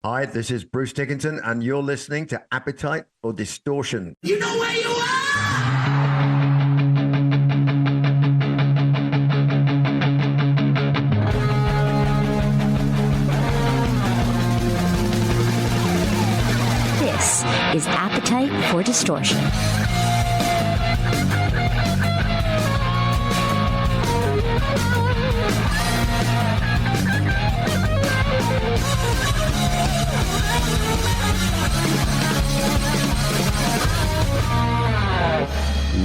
Hi, this is Bruce Dickinson, and you're listening to Appetite for Distortion. You know where you are! This is Appetite for Distortion.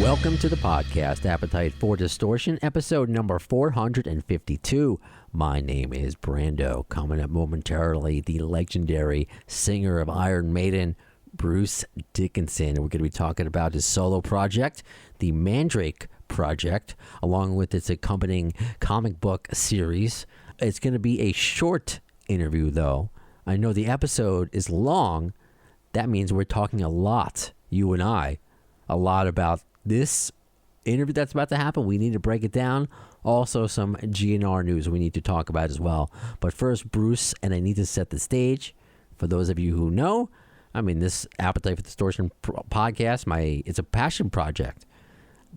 Welcome to the podcast, Appetite for Distortion, episode number 452. My name is Brando. Coming up momentarily, the legendary singer of Iron Maiden, Bruce Dickinson. And we're going to be talking about his solo project, the Mandrake Project, along with its accompanying comic book series. It's going to be a short interview, though. I know the episode is long. That means we're talking a lot, you and I, a lot about this interview that's about to happen. We need to break it down. Also, some GNR news we need to talk about as well. But first, Bruce, and I need to set the stage. For those of you who know, this Appetite for Distortion podcast, it's a passion project.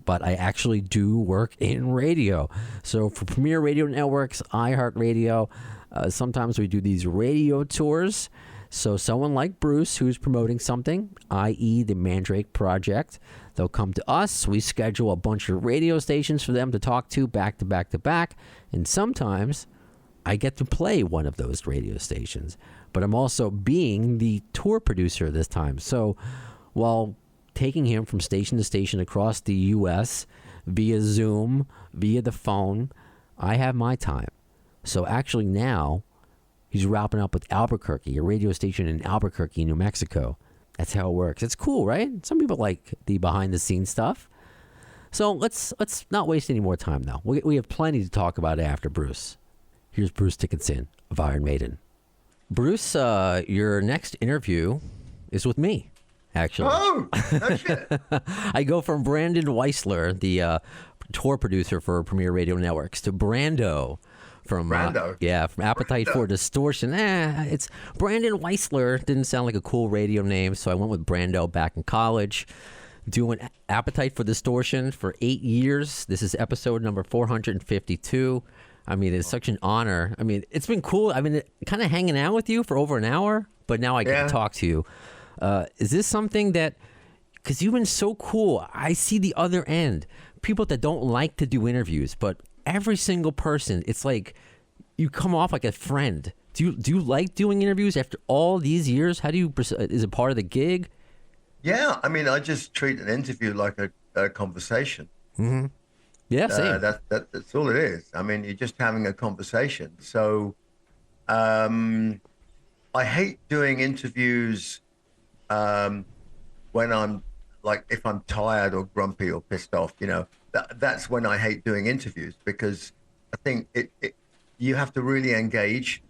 But I actually do work in radio. So for Premier Radio Networks, iHeartRadio, sometimes we do these radio tours. So someone like Bruce, who's promoting something, i.e. the Mandrake Project, they'll come to us. We schedule a bunch of radio stations for them to talk to back to back to back. And sometimes I get to play one of those radio stations. But I'm also being the tour producer this time. So while taking him from station to station across the U.S. via Zoom, via the phone, I have my time. So actually now, he's wrapping up with Albuquerque, a radio station in Albuquerque, New Mexico. That's how it works. It's cool, right? Some people like the behind-the-scenes stuff. So let's not waste any more time now. We have plenty to talk about after Bruce. Here's Bruce Dickinson of Iron Maiden. Bruce, your next interview is with me, actually. Oh, no shit. I go from Brando Weissler, the tour producer for Premier Radio Networks, to Brando. From from Appetite for Distortion. It's Brando Weissler. Didn't sound like a cool radio name, so I went with Brando back in college. Doing Appetite for Distortion for 8 years. This is episode number 452. It's such an honor. It's been cool. I've been kind of hanging out with you for over an hour, but now I get to talk to you. Is this something that, because you've been so cool, I see the other end. People that don't like to do interviews, but every single person, it's like you come off like a friend. Do you like doing interviews after all these years? How do you? Is it part of the gig? Yeah, I just treat an interview like a conversation. Mm-hmm. Yeah, same. That's all it is. You're just having a conversation. So, I hate doing interviews when I'm if I'm tired or grumpy or pissed off. That's when I hate doing interviews, because I think you have to really engage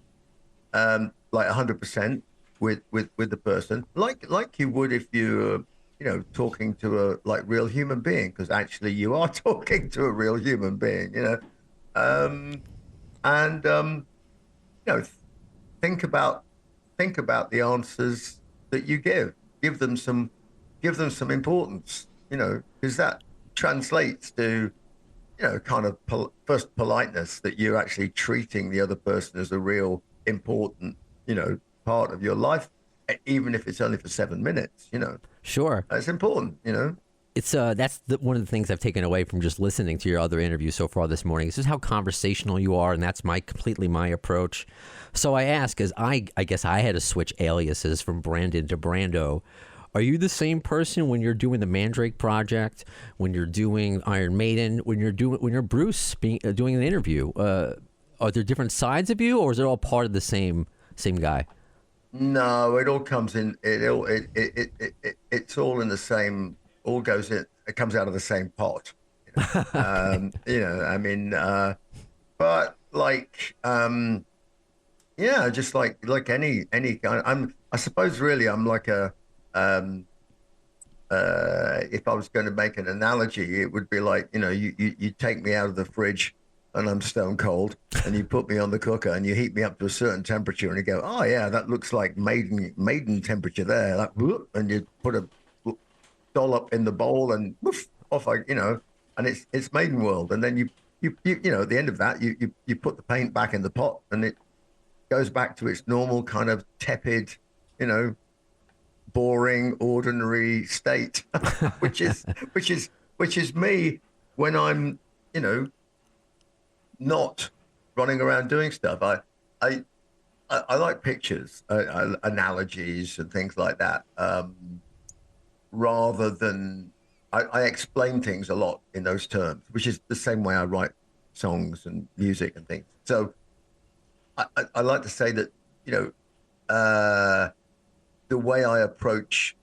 100% with the person, like you would if you talking to a real human being, because actually you are talking to a real human being, think about the answers that you give them some importance, because that translates to kind of first politeness, that you're actually treating the other person as a real important part of your life, even if it's only for 7 minutes. Sure, it's important. It's that's one of the things I've taken away from just listening to your other interviews so far this morning. This is how conversational you are, and that's completely my approach. So I ask, as I guess I had to switch aliases from Brandon to Brando. Are you the same person when you're doing the Mandrake Project, when you're doing Iron Maiden, when you're Bruce doing an interview? Are there different sides of you, or is it all part of the same guy? No, it all comes in. It's all in the same. All goes in. It comes out of the same pot. But just like any kind. I suppose really I'm like a. If I was going to make an analogy, it would be like, you take me out of the fridge and I'm stone cold, and you put me on the cooker and you heat me up to a certain temperature, and you go, oh yeah, that looks like maiden temperature there. Like, whoop, and you put a dollop in the bowl, and woof, off I, and it's maiden world. And then at the end of that, you put the paint back in the pot, and it goes back to its normal kind of tepid, boring, ordinary state, which is me when I'm, not running around doing stuff. I like pictures, analogies, and things like that. Rather than I explain things a lot in those terms, which is the same way I write songs and music and things. So I like to say that the way I approach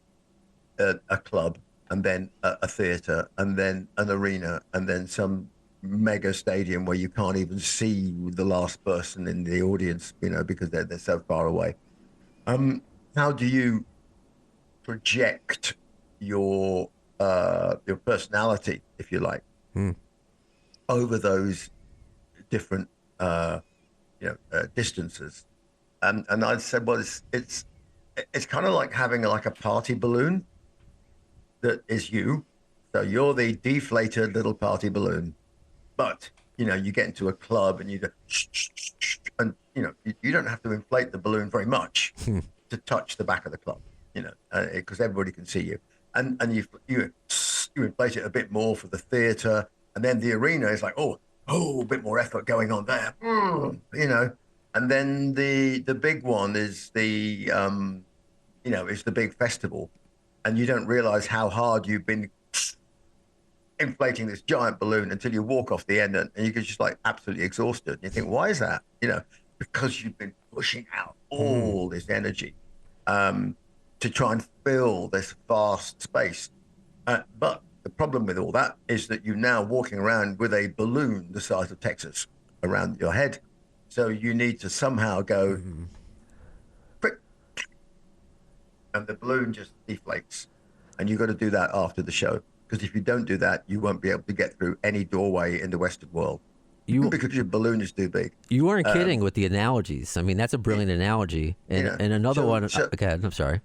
a club, and then a theater, and then an arena, and then some mega stadium where you can't even see the last person in the audience, because they're so far away. How do you project your personality, if you like, over those different distances? And I said, well, it's kind of like having a party balloon that is you. So you're the deflated little party balloon, but you get into a club and you go, and you don't have to inflate the balloon very much to touch the back of the club, because everybody can see you, and you inflate it a bit more for the theater, and then the arena is like, oh, a bit more effort going on there, and then the big one is the is the big festival, and you don't realize how hard you've been inflating this giant balloon until you walk off the end, and you get just absolutely exhausted. And you think, why is that? Because you've been pushing out all this energy to try and fill this vast space. But the problem with all that is that you're now walking around with a balloon the size of Texas around your head. So you need to somehow go, quick, and the balloon just deflates. And you've got to do that after the show. Because if you don't do that, you won't be able to get through any doorway in the Western world. Because your balloon is too big. You weren't kidding with the analogies. I mean, that's a brilliant analogy. And another one. Okay, I'm sorry.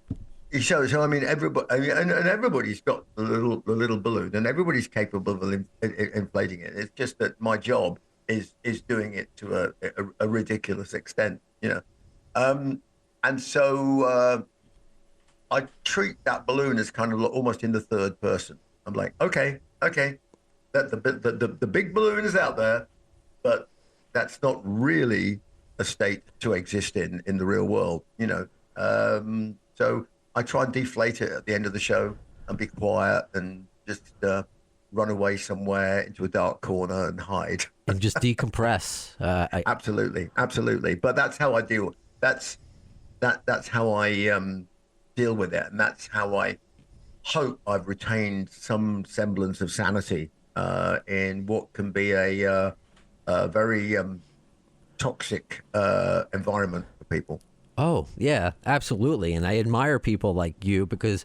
So I mean, everybody's got the little balloon, and everybody's capable of inflating it. It's just that my job is doing it to a ridiculous extent, and so I treat that balloon as kind of almost in the third person. I'm like, okay, that the big balloon is out there, but that's not really a state to exist in the real world, So I try and deflate it at the end of the show and be quiet and just run away somewhere into a dark corner and hide and just decompress. Absolutely. But that's how I deal. That's how I deal with it, and that's how I hope I've retained some semblance of sanity in what can be a very toxic environment for people. Oh, yeah, absolutely. And I admire people like you because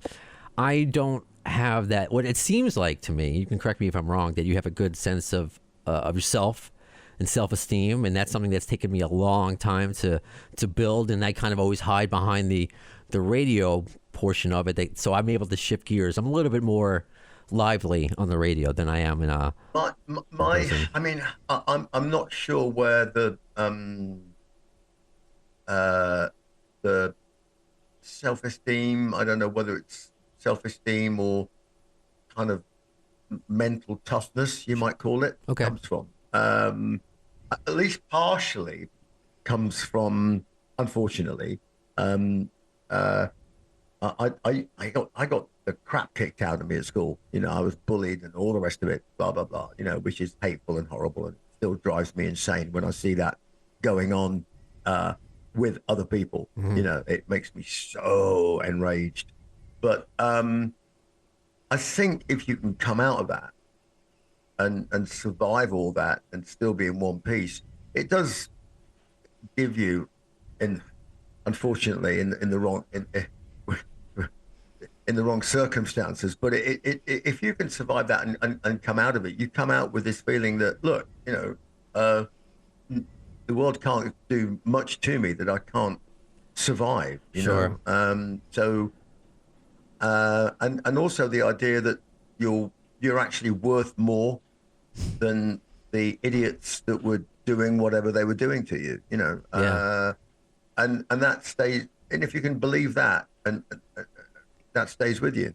I don't have that. What it seems like to me, you can correct me if I'm wrong, that you have a good sense of yourself and self-esteem. And that's something that's taken me a long time to build. And I kind of always hide behind the radio portion of it. So I'm able to shift gears. I'm a little bit more lively on the radio than I am in a. I mean, I'm not sure where the self-esteem, I don't know whether it's self-esteem or kind of mental toughness, you might call it, comes from. At least partially comes from, unfortunately, I got the crap kicked out of me at school. I was bullied and all the rest of it, blah, blah, blah, which is hateful and horrible, and still drives me insane when I see that going on with other people. It makes me so enraged. But I think if you can come out of that and survive all that and still be in one piece, it does give you, unfortunately, in the wrong in the wrong circumstances. But if you can survive that and come out of it, you come out with this feeling that, look, the world can't do much to me that I can't survive. You Sure. know, and also the idea that you're actually worth more than the idiots that were doing whatever they were doing to you. You know, Yeah. And that stays. And if you can believe that, and that stays with you.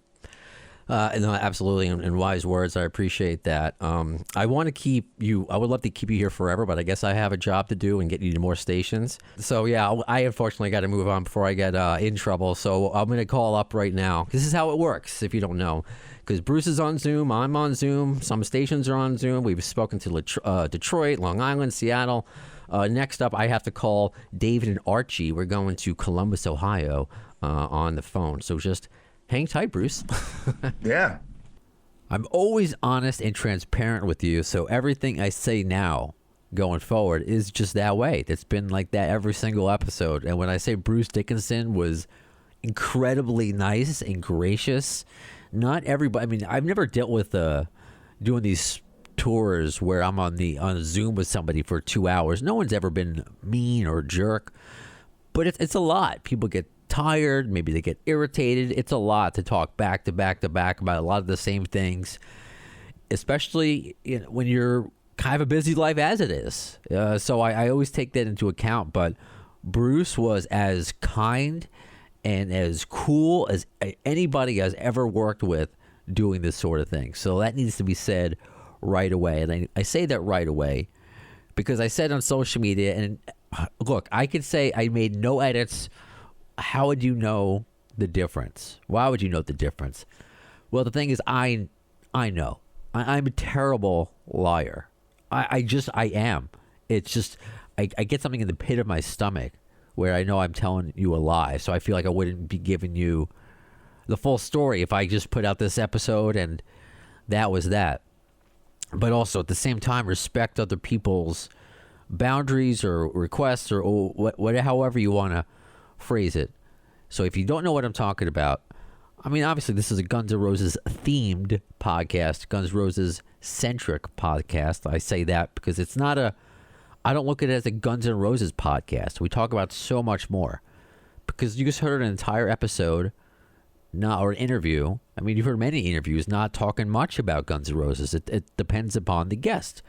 No, absolutely, and wise words. I appreciate that. I want to keep you. I would love to keep you here forever, but I guess I have a job to do and get you to more stations. So yeah, I unfortunately got to move on before I get in trouble. So I'm going to call up right now. This is how it works, if you don't know. Because Bruce is on Zoom, I'm on Zoom, some stations are on Zoom. We've spoken to Detroit, Long Island, Seattle. Next up, I have to call David and Archie. We're going to Columbus, Ohio, on the phone. So just hang tight, Bruce. Yeah. I'm always honest and transparent with you, so everything I say now going forward is just that way. It's been like that every single episode. And when I say Bruce Dickinson was incredibly nice and gracious, not everybody. I mean, I've never dealt with doing these tours where I'm on Zoom with somebody for 2 hours. No one's ever been mean or a jerk, but it's a lot. People get tired, maybe they get irritated. It's a lot to talk back to back to back about a lot of the same things, especially when you're kind of a busy life as it is. So I always take that into account. But Bruce was as kind and as cool as anybody has ever worked with doing this sort of thing. So that needs to be said right away. And I say that right away because I said on social media, and look, I could say I made no edits. How would you know the difference? Why would you know the difference? Well, the thing is, I know. I'm a terrible liar. I am. It's just, I get something in the pit of my stomach where I know I'm telling you a lie. So I feel like I wouldn't be giving you the full story if I just put out this episode and that was that. But also at the same time, respect other people's boundaries or requests or however you want to phrase it. So if you don't know what I'm talking about, I mean, obviously this is a Guns N' Roses themed podcast, Guns N' Roses centric podcast. I say that because it's not I don't look at it as a Guns N' Roses podcast. We talk about so much more because you just heard an entire episode, or an interview. I mean, you've heard many interviews not talking much about Guns N' Roses. It depends upon the guest.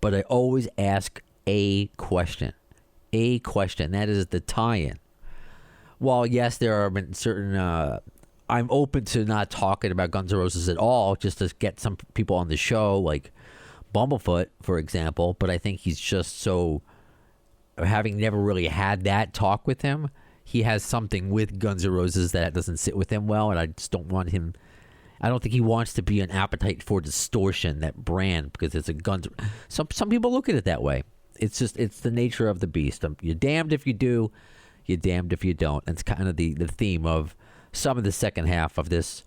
But I always ask a question. That is the tie-in. While, yes, there are certain... I'm open to not talking about Guns N' Roses at all, just to get some people on the show, like Bumblefoot, for example. But I think he's just so... Having never really had that talk with him, he has something with Guns N' Roses that doesn't sit with him well, and I just don't want him... I don't think he wants to be an appetite for distortion, that brand, because it's a Guns... Some people look at it that way. It's the nature of the beast. You're damned if you do, you're damned if you don't. It's kind of the theme of some of the second half of this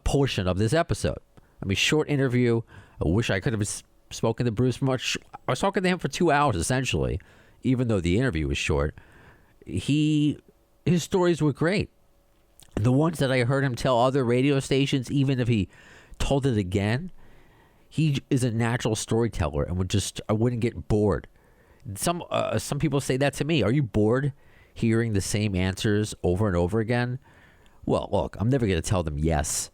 portion of this episode. I mean, short interview. I wish I could have spoken to Bruce much. I was talking to him for 2 hours, essentially, even though the interview was short. His stories were great. The ones that I heard him tell other radio stations, even if he told it again, he is a natural storyteller and I wouldn't get bored. Some people say that to me. Are you bored hearing the same answers over and over again? Well, look, I'm never going to tell them yes.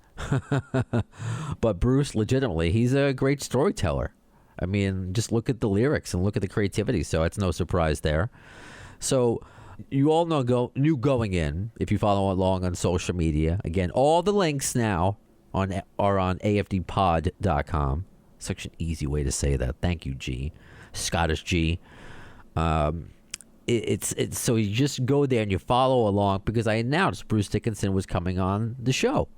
But Bruce, legitimately, he's a great storyteller. I mean, just look at the lyrics and look at the creativity. So it's no surprise there. So you all knew going in, if you follow along on social media. Again, all the links now are on afdpod.com. Such an easy way to say that. Thank you, G. Scottish G. It's so you just go there and you follow along, because I announced Bruce Dickinson was coming on the show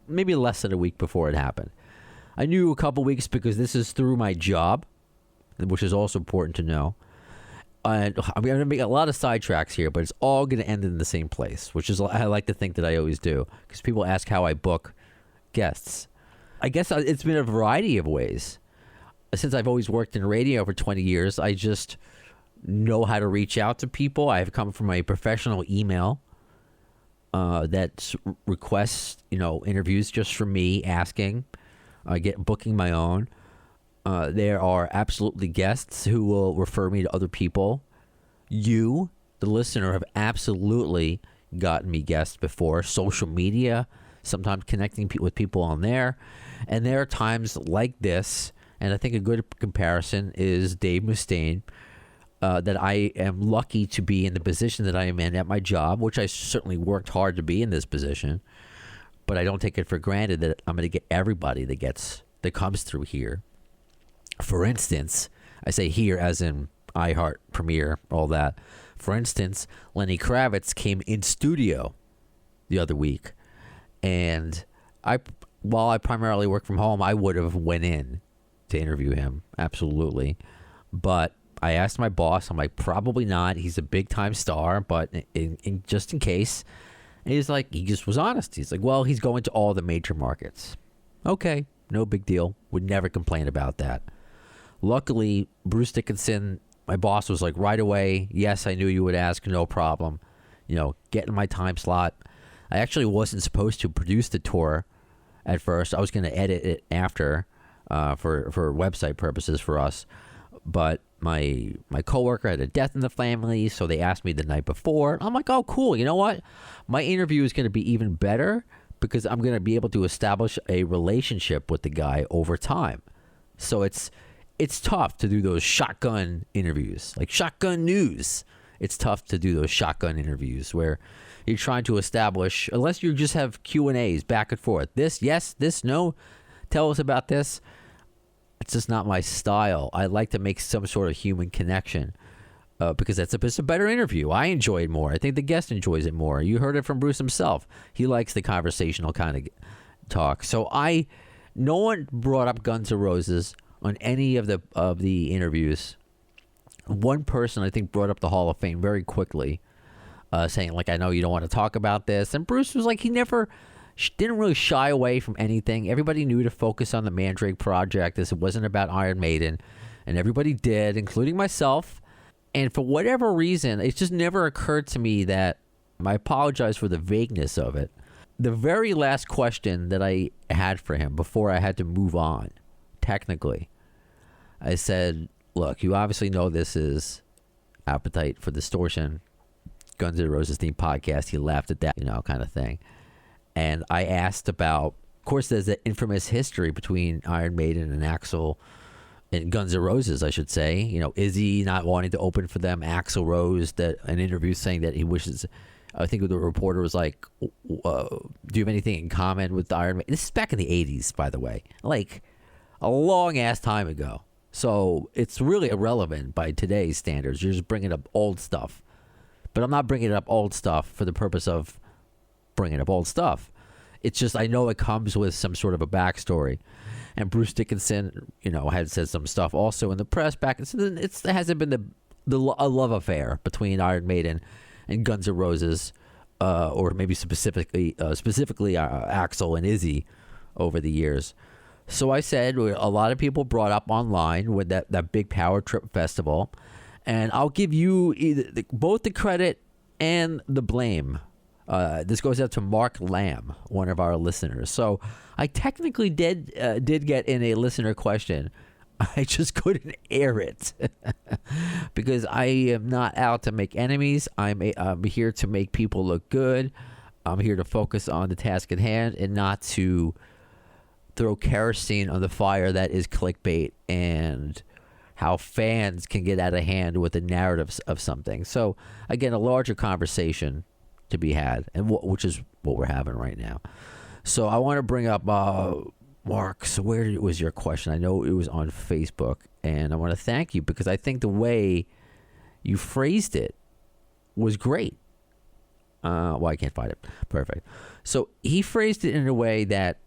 maybe less than a week before it happened. I knew a couple weeks because this is through my job, which is also important to know. And I'm going to make a lot of sidetracks here, but it's all going to end in the same place, which is I like to think that I always do, because people ask how I book guests. I guess it's been a variety of ways. Since I've always worked in radio for 20 years, I just know how to reach out to people. I've come from a professional email that requests, interviews just for me, asking, booking my own. There are absolutely guests who will refer me to other people. You, the listener, have absolutely gotten me guests before. Social media, sometimes connecting with people on there. And there are times like this, and I think a good comparison is Dave Mustaine, that I am lucky to be in the position that I am in at my job, which I certainly worked hard to be in this position. But I don't take it for granted that I'm going to get everybody that comes through here. For instance, I say here as in iHeart, Premiere, all that. For instance, Lenny Kravitz came in studio the other week, and while I primarily work from home, I would have went in to interview him, absolutely. But I asked my boss, I'm like, probably not. He's a big time star, but just in case. And he's like, he just was honest. He's like, well, he's going to all the major markets. Okay, no big deal. Would never complain about that. Luckily, Bruce Dickinson, my boss, was like, right away, yes, I knew you would ask, no problem. Get in my time slot. I actually wasn't supposed to produce the tour at first. I was going to edit it after for website purposes for us. But my coworker had a death in the family, so they asked me the night before. I'm like, oh, cool. You know what? My interview is going to be even better because I'm going to be able to establish a relationship with the guy over time. So it's tough to do those shotgun interviews, like Shotgun News. It's tough to do those shotgun interviews where you're trying to establish, unless you just have Q&As back and forth. This, yes, this, no. Tell us about this. It's just not my style. I like to make some sort of human connection because it's a better interview. I enjoy it more. I think the guest enjoys it more. You heard it from Bruce himself. He likes the conversational kind of talk. So no one brought up Guns N' Roses on any of the interviews. One person, I think, brought up the Hall of Fame very quickly, saying, like, I know you don't want to talk about this. And Bruce was like, he never didn't really shy away from anything. Everybody knew to focus on the Mandrake Project as it wasn't about Iron Maiden. And everybody did, including myself. And for whatever reason, it just never occurred to me that I apologize for the vagueness of it. The very last question that I had for him before I had to move on, technically, I said, look, you obviously know this is Appetite for Distortion, Guns N' Roses themed podcast. He laughed at that, kind of thing. And I asked about, of course, there's the infamous history between Iron Maiden and Axl and Guns N' Roses, I should say. Izzy not wanting to open for them, Axel Rose, that an interview saying that he wishes, I think the reporter was like, do you have anything in common with Iron Maiden? This is back in the 80s, by the way, like a long ass time ago. So it's really irrelevant by today's standards. You're just bringing up old stuff. But I'm not bringing up old stuff for the purpose of bringing up old stuff. It's just I know it comes with some sort of a backstory. And Bruce Dickinson, had said some stuff also in the press back. It hasn't been a love affair between Iron Maiden and Guns N' Roses, or maybe specifically Axl and Izzy over the years. So I said a lot of people brought up online with that big Power Trip festival, and I'll give you both the credit and the blame. This goes out to Mark Lamb, one of our listeners. So I technically did get in a listener question. I just couldn't air it because I am not out to make enemies. I'm here to make people look good. I'm here to focus on the task at hand and not to throw kerosene on the fire that is clickbait and how fans can get out of hand with the narratives of something. So again, a larger conversation to be had, and which is what we're having right now. So I want to bring up Mark. So where was your question? I know it was on Facebook, and I want to thank you because I think the way you phrased it was great. I can't find it. Perfect. So he phrased it in a way that,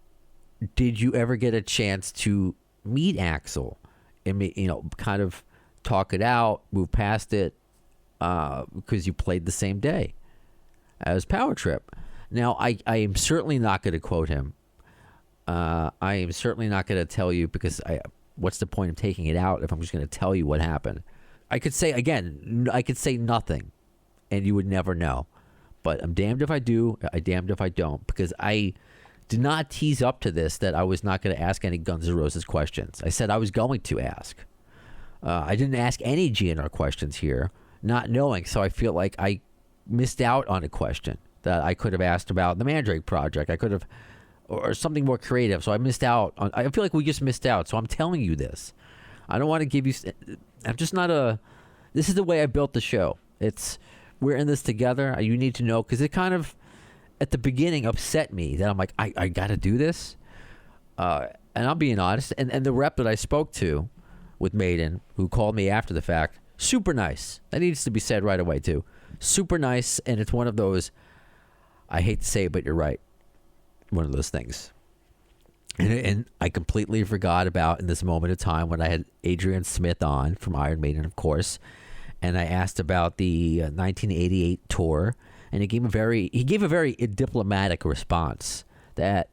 did you ever get a chance to meet Axl and kind of talk it out, move past it, because you played the same day as Power Trip? Now, I am certainly not going to quote him. I am certainly not going to tell you because what's the point of taking it out if I'm just going to tell you what happened? I could say nothing, and you would never know. But I'm damned if I do, I'm damned if I don't, because did not tease up to this that I was not going to ask any Guns N' Roses questions. I said I was going to ask. I didn't ask any GNR questions here, not knowing. So I feel like I missed out on a question that I could have asked about the Mandrake Project. I could have, or something more creative. So I missed out on. I feel like we just missed out. So I'm telling you this. I don't want to give you. I'm just not a. This is the way I built the show. We're in this together. You need to know, because it kind of at the beginning upset me that I'm like, I got to do this. And I'm being honest. And the rep that I spoke to with Maiden, who called me after the fact, super nice. That needs to be said right away too. Super nice. And it's one of those, I hate to say it, but you're right. One of those things. And I completely forgot about in this moment of time when I had Adrian Smith on from Iron Maiden, of course. And I asked about the 1988 tour. And he gave a very diplomatic response that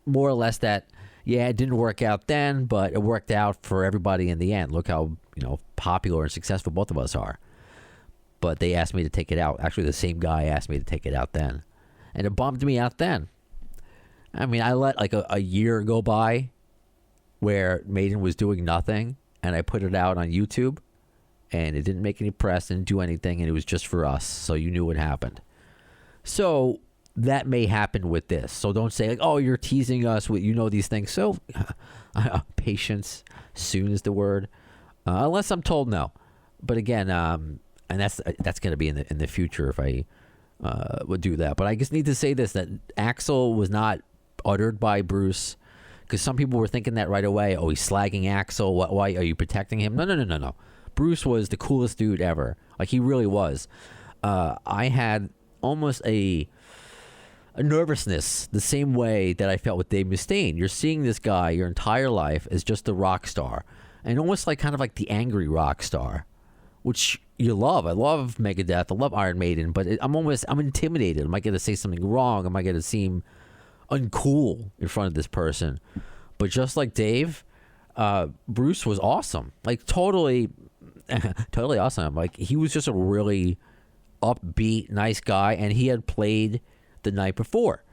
more or less that, yeah, it didn't work out then, but it worked out for everybody in the end. Look how, popular and successful both of us are. But they asked me to take it out. Actually, the same guy asked me to take it out then. And it bummed me out then. I mean, I let like a year go by where Maiden was doing nothing, and I put it out on YouTube, and it didn't make any press, didn't do anything, and it was just for us. So you knew what happened. So that may happen with this. So don't say like, oh, you're teasing us with, these things. So patience soon is the word, unless I'm told no. But again, and that's going to be in the future if I would do that. But I just need to say this, that Axl was not uttered by Bruce, because some people were thinking that right away. Oh, he's slagging Axl. Why are you protecting him? No. Bruce was the coolest dude ever. Like, he really was. I had almost a nervousness the same way that I felt with Dave Mustaine. You're seeing this guy your entire life as just a rock star, and almost like kind of like the angry rock star, which you love. I love Megadeth. I love Iron Maiden, but I'm intimidated. Am I going to say something wrong? Am I going to seem uncool in front of this person? But just like Dave, Bruce was awesome. Like totally awesome. Like, he was just a really upbeat, nice guy, and he had played the night before.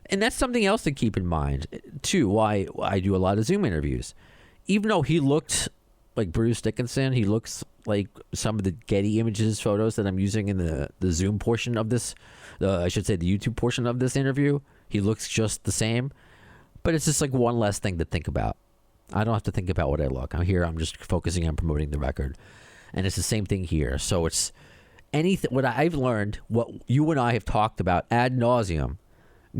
And that's something else to keep in mind too, why I do a lot of Zoom interviews. Even though he looked like Bruce Dickinson, he looks like some of the Getty Images photos that I'm using in the Zoom portion of this, I should say the YouTube portion of this interview. He looks just the same, but it's just like one less thing to think about. I don't have to think about what I look. I'm just focusing on promoting the record. And it's the same thing here. So it's anything, what I've learned, what you and I have talked about ad nauseum,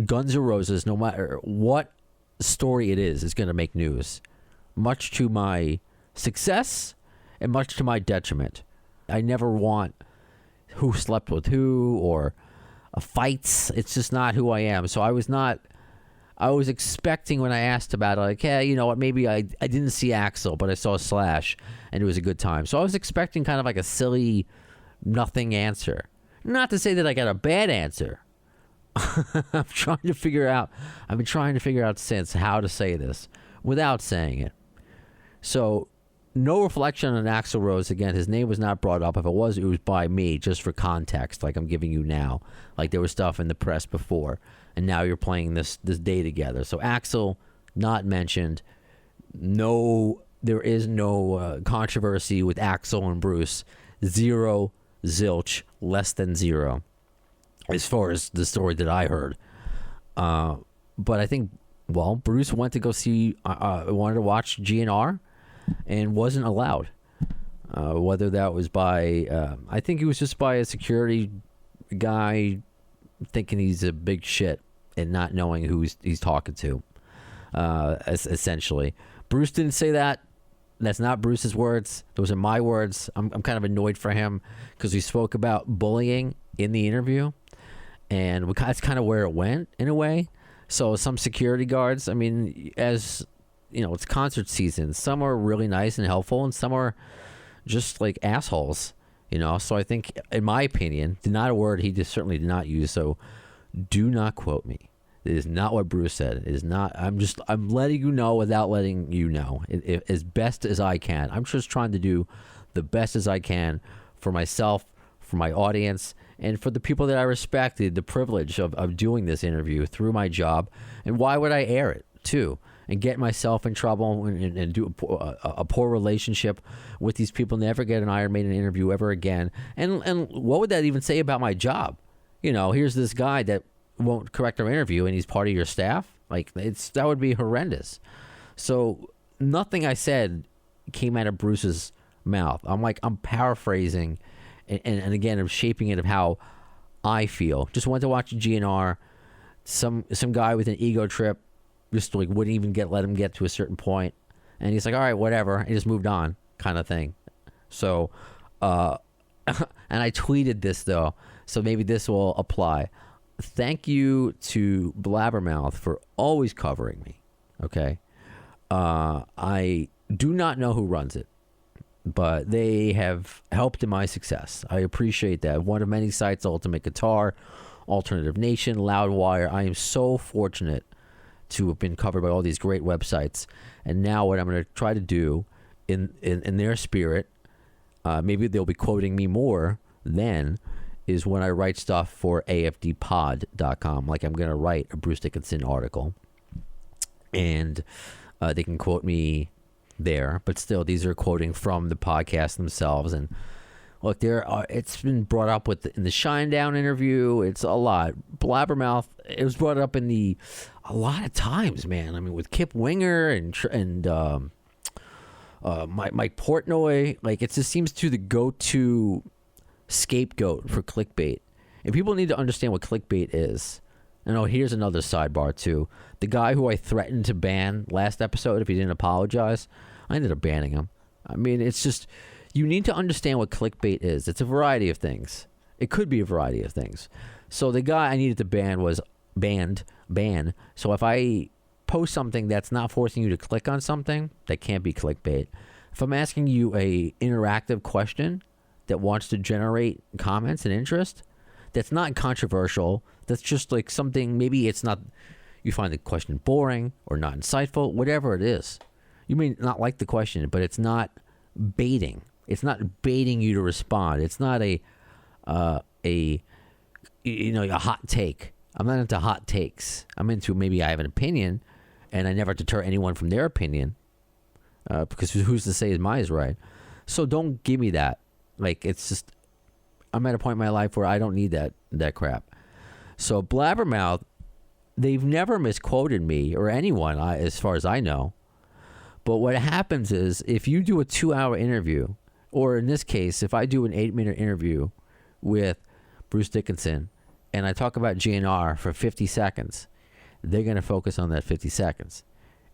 Guns N' Roses, no matter what story it is going to make news, much to my success and much to my detriment. I never want who slept with who or fights. It's just not who I am. So I was expecting when I asked about it, like, hey, you know what, maybe I didn't see Axl, but I saw Slash, and it was a good time. So I was expecting kind of like a silly, nothing answer. Not to say that I got a bad answer. I've been trying to figure out since how to say this without saying it. So no reflection on Axl Rose. Again, his name was not brought up. If it was by me, just for context, like I'm giving you now. Like there was stuff in the press before, and now you're playing this day together. So Axl, not mentioned. No, there is no controversy with Axl and Bruce. Zero, zilch, less than zero, as far as the story that I heard. But I think, well, Bruce went to go see, wanted to watch GNR, and wasn't allowed. Whether that was by, I think it was just by a security guy thinking he's a big shit and not knowing who he's talking to, essentially. Bruce didn't say that. That's not Bruce's words. Those are my words. I'm kind of annoyed for him because we spoke about bullying in the interview, and that's kind of where it went in a way. So some security guards, I mean, as you know, it's concert season. Some are really nice and helpful, and some are just like assholes, you know. So I think, in my opinion, not a word he just certainly did not use. So do not quote me. It is not what Bruce said. It is not. I'm letting you know without letting you know, as best as I can. I'm just trying to do the best as I can for myself, for my audience, and for the people that I respected, the privilege of doing this interview through my job. And why would I air it too and get myself in trouble and do a poor relationship with these people, never get an Iron Maiden interview ever again? And what would that even say about my job? You know, here's this guy that won't correct our interview and he's part of your staff. Like, that would be horrendous. So nothing I said came out of Bruce's mouth. I'm paraphrasing and again, I'm shaping it of how I feel. Just went to watch a GNR. Some guy with an ego trip just like wouldn't even let him get to a certain point, and he's like, all right, whatever, and just moved on, kind of thing. So and I tweeted this though, so maybe this will apply. Thank you to Blabbermouth for always covering me. Okay, I do not know who runs it, but they have helped in my success. I appreciate that. One of many sites: Ultimate Guitar, Alternative Nation, Loudwire. I am so fortunate to have been covered by all these great websites. And now what I'm going to try to do in their spirit, maybe they'll be quoting me more then, is when I write stuff for afdpod.com. Like, I'm going to write a Bruce Dickinson article, and they can quote me there. But still, these are quoting from the podcast themselves. And look, it's been brought up in the Shinedown interview. It's a lot. Blabbermouth, it was brought up a lot of times, man. I mean, with Kip Winger and Mike Portnoy. Like, it just seems to the go-to scapegoat for clickbait. And people need to understand what clickbait is. And here's another sidebar too. The guy who I threatened to ban last episode if he didn't apologize, I ended up banning him. I mean, it's just, you need to understand what clickbait is. It's a variety of things. It could be a variety of things. So the guy I needed to ban was ban. So if I post something that's not forcing you to click on something, that can't be clickbait. If I'm asking you a interactive question that wants to generate comments and interest, that's not controversial, that's just like something, maybe it's not, you find the question boring or not insightful, whatever it is. You may not like the question, but it's not baiting. It's not baiting you to respond. It's not a hot take. I'm not into hot takes. I'm into, maybe I have an opinion, and I never deter anyone from their opinion, because who's to say mine is right? So don't give me that. Like, it's just, I'm at a point in my life where I don't need that crap. So Blabbermouth, they've never misquoted me or anyone, as far as I know. But what happens is, if you do a 2-hour interview, or in this case, if I do an 8-minute interview with Bruce Dickinson, and I talk about GNR for 50 seconds, they're going to focus on that 50 seconds.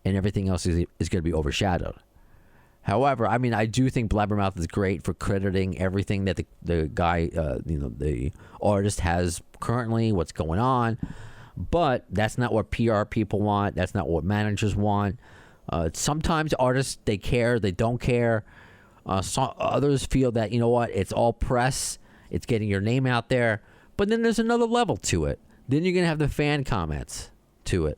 And everything else is going to be overshadowed. However, I mean, I do think Blabbermouth is great for crediting everything that the guy, the artist has currently, what's going on. But that's not what PR people want. That's not what managers want. Sometimes artists, they care, they don't care. Others feel that, you know what, it's all press. It's getting your name out there. But then there's another level to it. Then you're going to have the fan comments to it.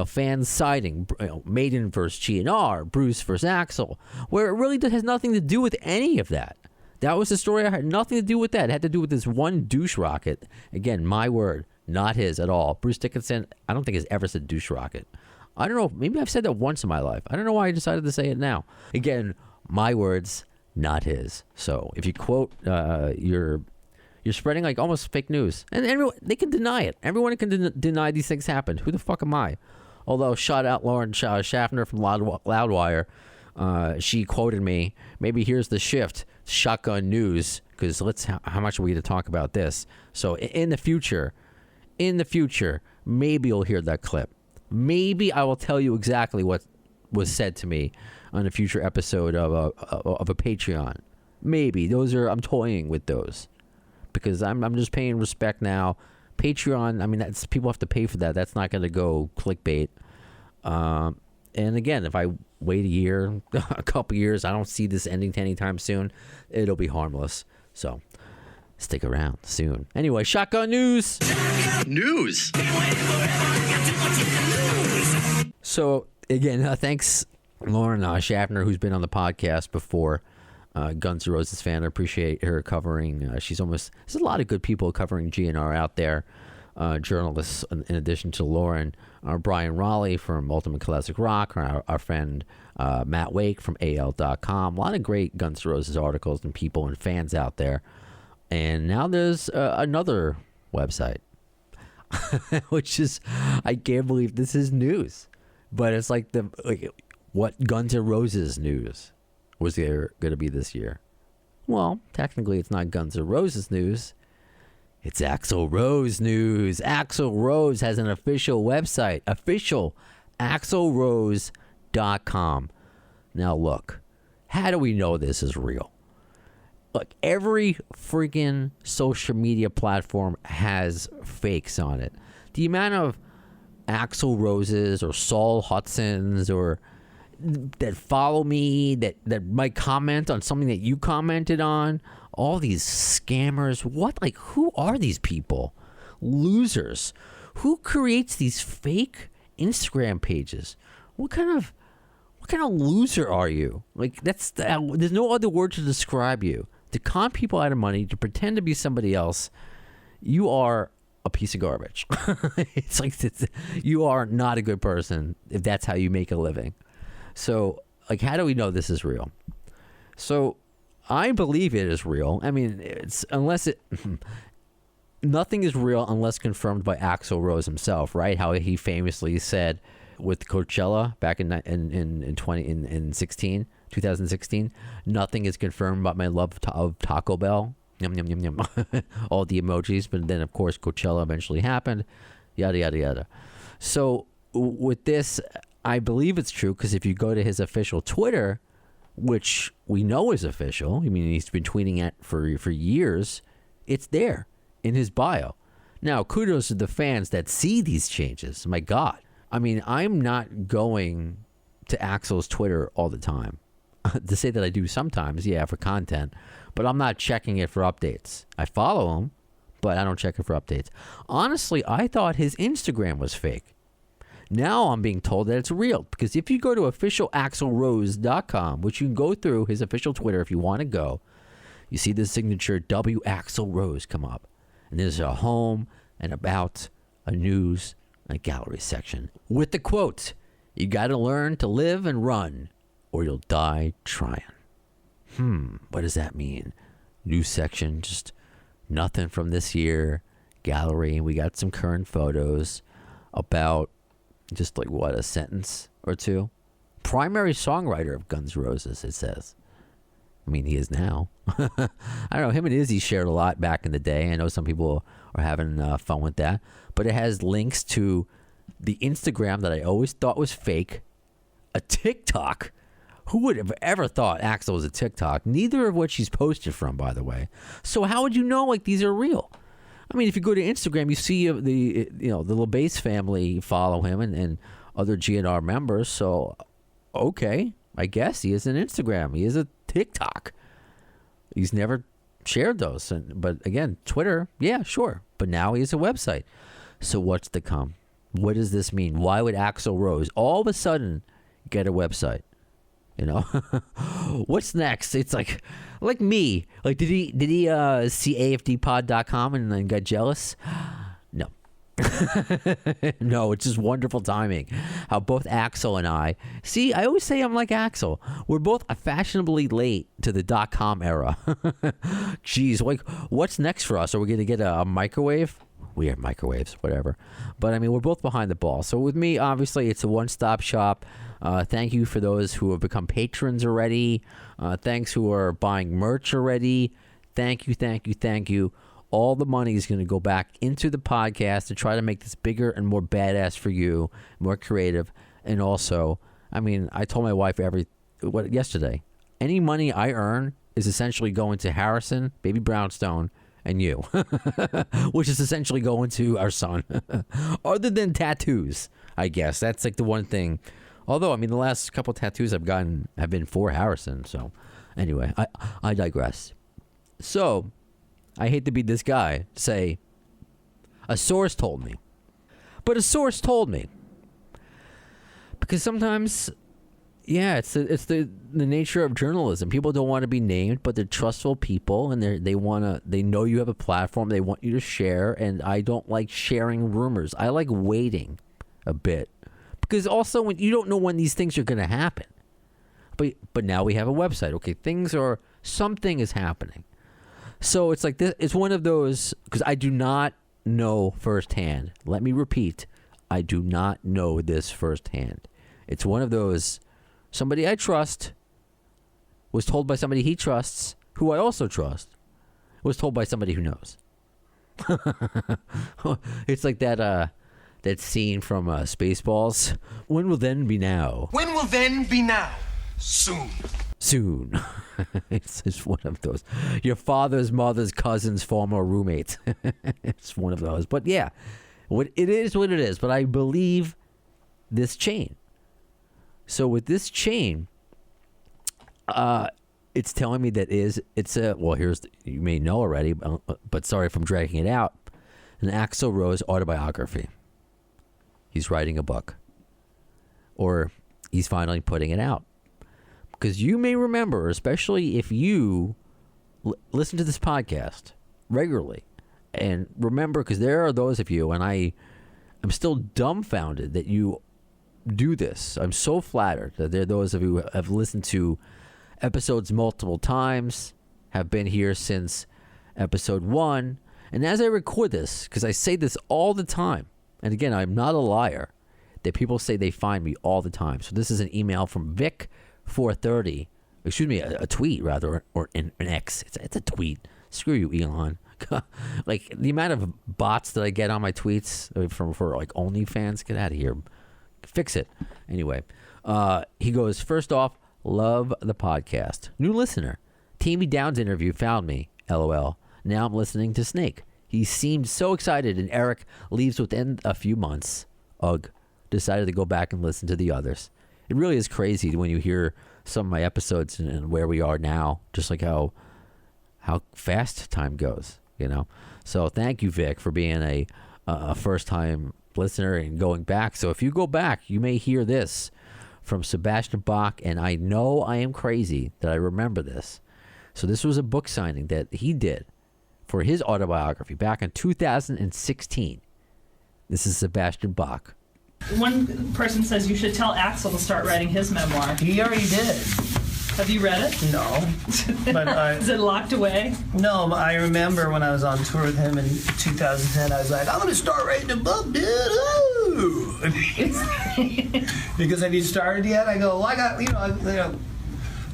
Fans citing Maiden versus GNR, Bruce versus Axl, where it really has nothing to do with any of that. That was the story I had. Nothing to do with that. It had to do with this one douche rocket. Again, my word, not his at all. Bruce Dickinson, I don't think has ever said douche rocket. I don't know. Maybe I've said that once in my life. I don't know why I decided to say it now. Again, my words, not his. So if you quote, you're spreading like almost fake news. And everyone, they can deny it. Everyone can deny these things happened. Who the fuck am I? Although, shout out Lauren Schaffner from Loudwire. She quoted me. Maybe here's the shift. Shotgun news. Because how much are we to talk about this? So in the future, maybe you'll hear that clip. Maybe I will tell you exactly what was said to me on a future episode of a Patreon. Maybe. I'm toying with those. Because I'm just paying respect now. Patreon, I mean, that's, people have to pay for that. That's not going to go clickbait. And again, if I wait a year, a couple years, I don't see this ending anytime soon, it'll be harmless. So stick around soon. Anyway, shotgun news. News. So again, thanks Lauren Schaffner, who's been on the podcast before. Guns N' Roses fan. I appreciate her covering. There's a lot of good people covering GNR out there. Journalists, in addition to Lauren, Brian Raleigh from Ultimate Classic Rock, our friend Matt Wake from AL.com. A lot of great Guns N' Roses articles and people and fans out there. And now there's another website, which is, I can't believe this is news, but it's like what Guns N' Roses news was there going to be this year? Well, technically it's not Guns N' Roses news. It's Axl Rose news. Axl Rose has an official website, official axlrose.com. Now look, how do we know this is real? Look, every freaking social media platform has fakes on it. The amount of Axl Roses or Saul Hudsons or that follow me, that might comment on something that you commented on, all these scammers, who are these people? Losers. Who creates these fake Instagram pages? What kind of loser are you? There's no other word to describe you. To con people out of money, to pretend to be somebody else, you are a piece of garbage. You are not a good person if that's how you make a living. So, how do we know this is real? So, I believe it is real. I mean, nothing is real unless confirmed by Axl Rose himself, right? How he famously said with Coachella back in 2016, nothing is confirmed about my love of Taco Bell. Yum, yum, yum, yum. All the emojis. But then, of course, Coachella eventually happened. Yada, yada, yada. So with this, I believe it's true because if you go to his official Twitter, which we know is official, I mean, he's been tweeting it for years, it's there in his bio. Now, kudos to the fans that see these changes. My God. I mean, I'm not going to Axl's Twitter all the time. To say that I do sometimes, yeah, for content, but I'm not checking it for updates. I follow him, but I don't check it for updates. Honestly, I thought his Instagram was fake. Now I'm being told that it's real, because if you go to officialaxlrose.com, which you can go through his official Twitter if you want to go, you see the signature W Axl Rose come up. And there's a home and about, a news, and a gallery section with the quote, "You got to learn to live and run, or you'll die trying." What does that mean? News section, just nothing from this year. Gallery, we got some current photos about just a sentence or two. Primary songwriter of Guns N' Roses, it says. I mean, he is now. I don't know. Him and Izzy shared a lot back in the day. I know some people are having fun with that. But it has links to the Instagram that I always thought was fake, a TikTok. Who would have ever thought Axl was a TikTok? Neither of which he's posted from, by the way. So how would you know these are real? I mean, if you go to Instagram, you see the LeBase family follow him and other GNR members. So, okay, I guess he is an Instagram. He is a TikTok. He's never shared those. But again, Twitter, yeah, sure. But now he has a website. So what's to come? What does this mean? Why would Axl Rose all of a sudden get a website? What's next? It's like me. Did he see afdpod.com and then got jealous? No. No, it's just wonderful timing. How both Axl and I, see, I always say I'm like Axl. We're both fashionably late to the .com era. Jeez, what's next for us? Are we going to get a microwave? We have microwaves, whatever. But I mean, we're both behind the ball. So with me, obviously, it's a one-stop shop. Thank you for those who have become patrons already. Thanks who are buying merch already. Thank you, thank you, thank you. All the money is going to go back into the podcast to try to make this bigger and more badass for you, more creative. And also, I mean, I told my wife yesterday, any money I earn is essentially going to Harrison, Baby Brownstone, and you, which is essentially going to our son. Other than tattoos, I guess. That's the one thing. Although, I mean, the last couple of tattoos I've gotten have been for Harrison. So, anyway, I digress. So, I hate to be this guy, say, a source told me. But a source told me. Because sometimes Yeah, it's the nature of journalism. People don't want to be named, but they're trustful people, and they know you have a platform. They want you to share, and I don't like sharing rumors. I like waiting a bit, because also when you don't know when these things are going to happen. But now we have a website. Okay, something is happening. So it's like this. It's one of those, because I do not know firsthand. Let me repeat, I do not know this firsthand. It's one of those. Somebody I trust was told by somebody he trusts, who I also trust, was told by somebody who knows. It's like that scene from Spaceballs. When will then be now? When will then be now? Soon. It's one of those. Your father's mother's cousin's former roommate. It's one of those. But yeah, it is what it is. But I believe this chain. So with this chain, it's telling me that you may know already, but sorry if I'm dragging it out, an Axl Rose autobiography. He's writing a book, or he's finally putting it out. Because you may remember, especially if you listen to this podcast regularly, and remember, because there are those of you, and I'm still dumbfounded that you do this. I'm so flattered that there are those of you who have listened to episodes multiple times, have been here since episode 1. And as I record this, because I say this all the time, and again, I'm not a liar, that people say they find me all the time. So this is an email from Vic430, excuse me, a tweet rather, or an X. It's a tweet. Screw you, Elon. Like the amount of bots that I get on my tweets for like OnlyFans, get out of here. Fix it. Anyway, he goes, first off, love the podcast. New listener. Tammy Downs interview found me. LOL. Now I'm listening to Snake. He seemed so excited, and Eric leaves within a few months. Ugh. Decided to go back and listen to the others. It really is crazy when you hear some of my episodes and where we are now, just like how fast time goes, you know? So thank you, Vic, for being a first-time listener and going back. So if you go back, you may hear this from Sebastian Bach, and I know I am crazy that I remember this. So this was a book signing that he did for his autobiography back in 2016. This is Sebastian Bach. One person says you should tell Axl to start writing his memoir. He already did. Have you read it? No. But Is it locked away? No, but I remember when I was on tour with him in 2010, I was like, I'm going to start writing a book, dude. Ooh. Because have you started yet? I go, well, I got,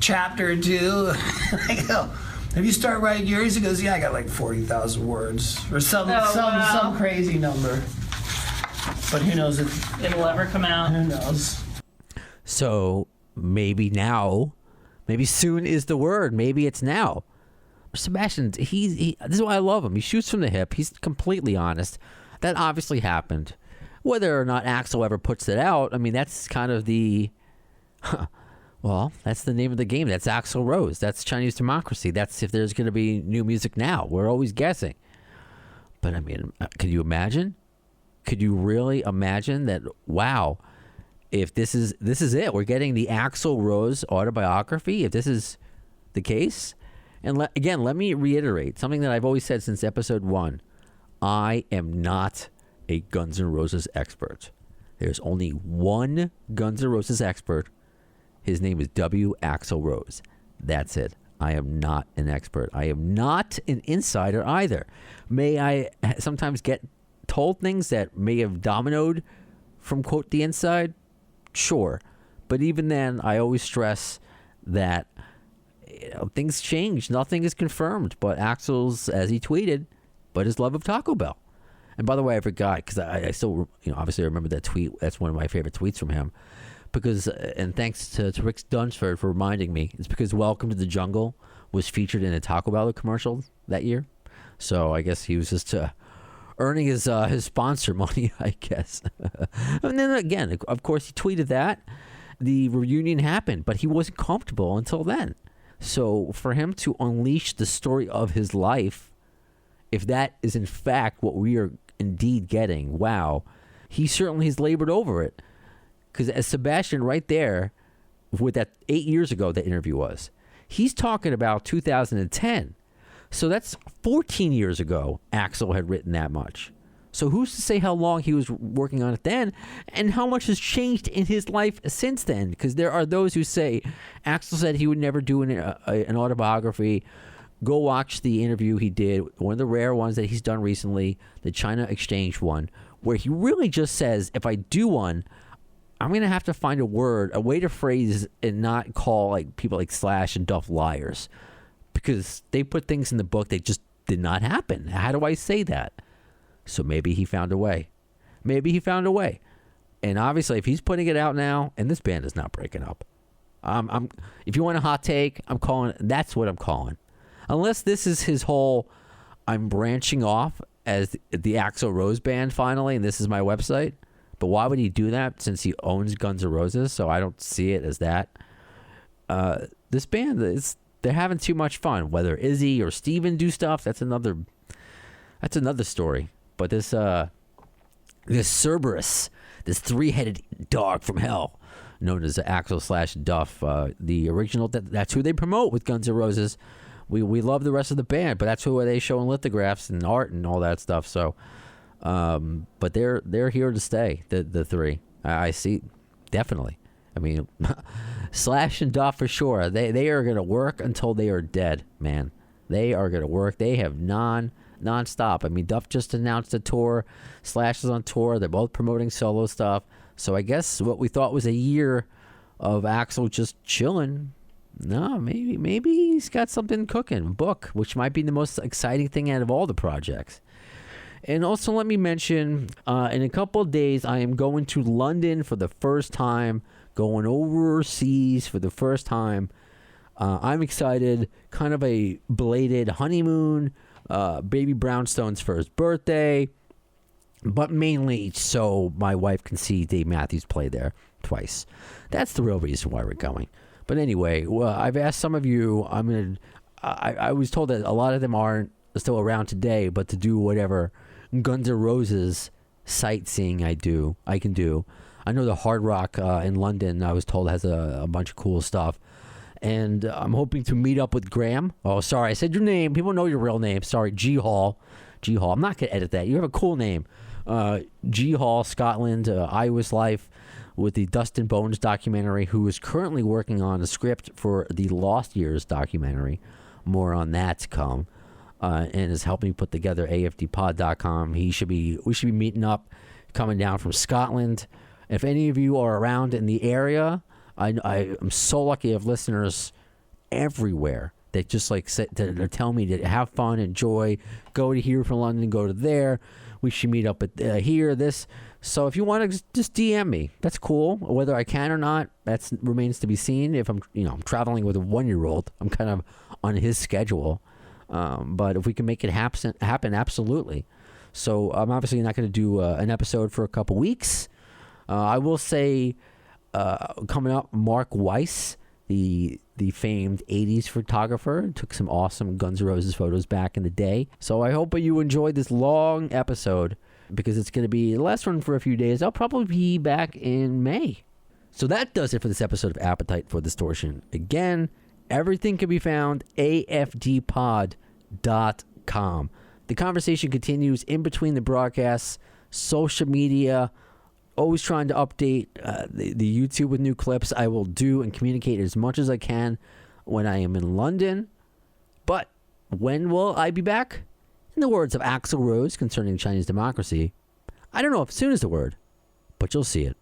chapter or 2. I go, have you started writing yours? He goes, yeah, I got like 40,000 words. Or some crazy number. But who knows if it'll ever come out. Who knows? So maybe now, maybe soon is the word. Maybe it's now. Sebastian, he this is why I love him. He shoots from the hip. He's completely honest. That obviously happened. Whether or not Axl ever puts it out, I mean, that's kind of well, that's the name of the game. That's Axl Rose. That's Chinese democracy. That's if there's going to be new music now. We're always guessing. But I mean, can you imagine? Could you really imagine that? Wow, if this is it, we're getting the Axl Rose autobiography. If this is the case, and let me reiterate something that I've always said since episode 1: I am not a Guns N' Roses expert. There's only one Guns N' Roses expert. His name is W. Axl Rose. That's it. I am not an expert. I am not an insider either. May I sometimes get told things that may have dominoed from, quote, the inside? Sure. But even then, I always stress that things change. Nothing is confirmed. But Axl's, as he tweeted, but his love of Taco Bell. And by the way, I forgot, because I still, obviously I remember that tweet. That's one of my favorite tweets from him. Because, and thanks to Rick Dunsford for reminding me, it's because Welcome to the Jungle was featured in a Taco Bell commercial that year. So I guess he was just earning his sponsor money, I guess. And then again, of course, he tweeted that. The reunion happened, but he wasn't comfortable until then. So for him to unleash the story of his life, if that is in fact what we are indeed getting, wow, he certainly has labored over it. Because as Sebastian right there with that 8 years ago, that interview was. He's talking about 2010. So that's 14 years ago, Axl had written that much. So who's to say how long he was working on it then and how much has changed in his life since then? Because there are those who say Axl said he would never do an autobiography. Go watch the interview he did, one of the rare ones that he's done recently, the China Exchange one, where he really just says, if I do one, I'm going to have to find a way to phrase and not call like people like Slash and Duff liars. Because they put things in the book that just did not happen. How do I say that? So maybe he found a way. And obviously, if he's putting it out now, and this band is not breaking up, if you want a hot take, that's what I'm calling. Unless this is his whole, I'm branching off as the Axl Rose band finally, and this is my website. But why would he do that since he owns Guns N' Roses? So I don't see it as that. This band, they're having too much fun. Whether Izzy or Steven do stuff, that's another story. But this Cerberus, this three-headed dog from hell, known as Axl / Duff, the original, that's who they promote with Guns N' Roses. We love the rest of the band, but that's who they show in lithographs and art and all that stuff. So, but they're here to stay. The three, I see, definitely. I mean, Slash and Duff for sure. They are gonna work until they are dead, man. They are gonna work. They have non-stop. I mean, Duff just announced a tour. Slash is on tour. They're both promoting solo stuff. So I guess what we thought was a year of Axl just chilling. No, maybe he's got something cooking. Book, which might be the most exciting thing out of all the projects. And also let me mention, in a couple of days, I am going to London for the first time, going overseas for the first time. I'm excited. Kind of a belated honeymoon. Baby Brownstone's first birthday. But mainly so my wife can see Dave Matthews play there twice. That's the real reason why we're going. But anyway, well, I've asked some of you, I was told that a lot of them aren't still around today, but to do whatever Guns N' Roses sightseeing I can do. I know the Hard Rock in London, I was told, has a bunch of cool stuff. And I'm hoping to meet up with Graham. Oh, sorry, I said your name. People know your real name. Sorry, G Hall. I'm not going to edit that. You have a cool name. G Hall, Scotland, Iowa's Life, with the Dust and Bones documentary, who is currently working on a script for the Lost Years documentary. More on that to come. And is helping put together afdpod.com. We should be meeting up, coming down from Scotland. If any of you are around in the area, I'm so lucky to have listeners everywhere that just like they're telling me to have fun, enjoy, go to here from London, go to there. We should meet up at here, this. So if you want to just DM me, that's cool. Whether I can or not, that remains to be seen. If I'm traveling with a 1-year-old, I'm kind of on his schedule. But if we can make it happen, absolutely. So I'm obviously not going to do an episode for a couple weeks. I will say, coming up, Mark Weiss, the famed 80s photographer, took some awesome Guns N' Roses photos back in the day. So I hope you enjoyed this long episode, because it's going to be the last one for a few days. I'll probably be back in May. So that does it for this episode of Appetite for Distortion. Again, everything can be found afdpod.com. The conversation continues in between the broadcasts, social media, always trying to update the YouTube with new clips. I will do and communicate as much as I can when I am in London. But when will I be back? In the words of Axl Rose concerning Chinese democracy, I don't know if soon is the word, but you'll see it.